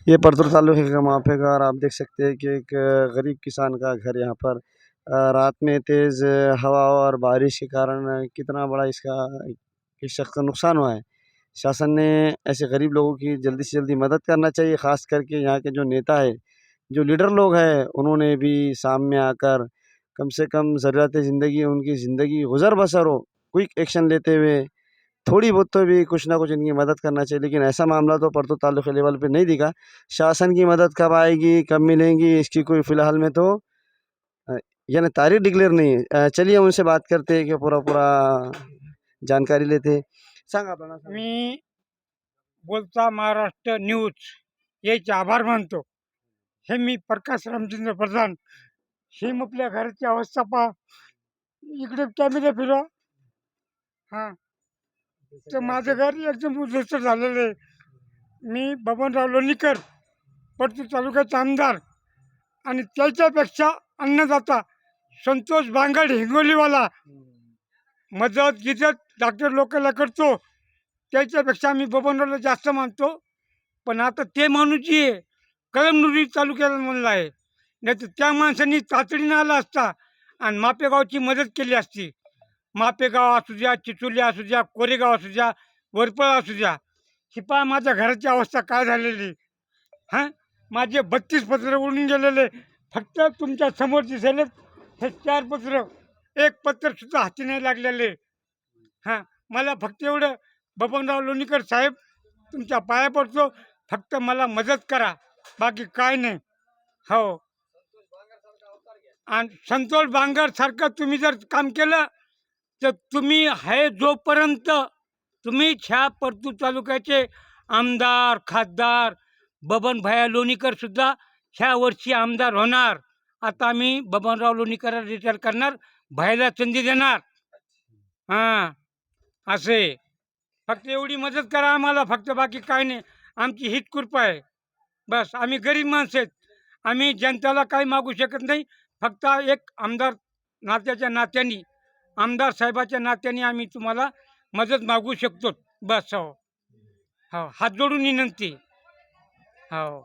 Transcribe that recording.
ये परतूर तालुके का माफे का, और आप देख सकते हैं कि एक गरीब किसान का घर यहाँ पर रात में तेज़ हवा और बारिश के कारण कितना बड़ा इसका इस शख्स का नुकसान हुआ है। शासन ने ऐसे गरीब लोगों की जल्दी से जल्दी मदद करना चाहिए, ख़ास करके यहाँ के जो नेता है, जो लीडर लोग हैं, उन्होंने भी सामने आकर कम से कम ज़रूरत ज़िंदगी उनकी ज़िंदगी गुज़र बसर हो, क्विक एक्शन लेते हुए थोड़ी बहुत तो भी कुछ ना कुछ इनकी मदद करना चाहिए। लेकिन ऐसा मामला तो परतूर तालुके लेवल पे नहीं दिखा। शासन की मदद कब आएगी, कब मिलेंगी, इसकी कोई फ़िलहाल में तो अ, यानी तारीख डिक्लेअर नहीं है। चलिए उनसे बात करते हैं कि पूरा जानकारी लेते हैं। सांगा आपलं नाव सांगा. मी बोलता महाराष्ट्र न्यूज याचे आभार मानतो. हे मी प्रकाश रामचंद्र प्रधान. हे आपल्या घराची अवस्था पहा. इकडे कॅमेरा फिरवा. हां, तर माझं घर एकदम उद्ध्वस्त झालेलं आहे. मी बबनराव लोणीकर, परतूर तालुक्याचा आमदार, आणि त्याच्यापेक्षा अन्नदाता संतोष बांगड हिंगोलीवाला मदत गिजत डॉक्टर लोकांना करतो. त्याच्यापेक्षा मी बबनरावला जास्त मानतो. पण आता ते माणूस जी आहे कळमनुरी तालुक्याला म्हणला आहे, नाही तर त्या माणसांनी तातडीनं आला असता आणि मापेगावची मदत केली असती. मापेगाव असू द्या, चिचोली असू द्या, कोरेगाव असू द्या, वरपळ असू द्या. ही पहा माझ्या घराची अवस्था काय झालेली. हां, माझे 32 पत्र उडून गेलेले. फक्त तुमच्या समोर दिसेल हे 4 पत्र, एक पत्रसुद्धा हाती नाही लागलेले. हां, मला फक्त एवढं, बबनराव लोणीकर साहेब तुमच्या पाया पडतो, फक्त मला मदत करा, बाकी काय नाही. हो, आणि संतोष बांगरसारखं तुम्ही जर काम केलं तर तुम्ही आहे जोपर्यंत तुम्हीच ह्या परतूर तालुक्याचे आमदार खासदार बबन भैया लोणीकर सुद्धा ह्या वर्षी आमदार होणार. आता आम्ही बबनराव लोणीकर रिटायर करणार, भैयाला संधी देणार. हां, असे फक्त एवढी मदत करा आम्हाला, फक्त बाकी काय नाही. आमची हीच कृपा आहे. बस, आम्ही गरीब माणसं आहेत. आम्ही जनतेला काही मागू शकत नाही. फक्त एक आमदार नात्याच्या नात्याने, आमदार साहेबाच्या नात्याने आम्ही तुम्हाला मदत मागू शकतो. बस. हो, हो, हात जोडून विनंती. हो.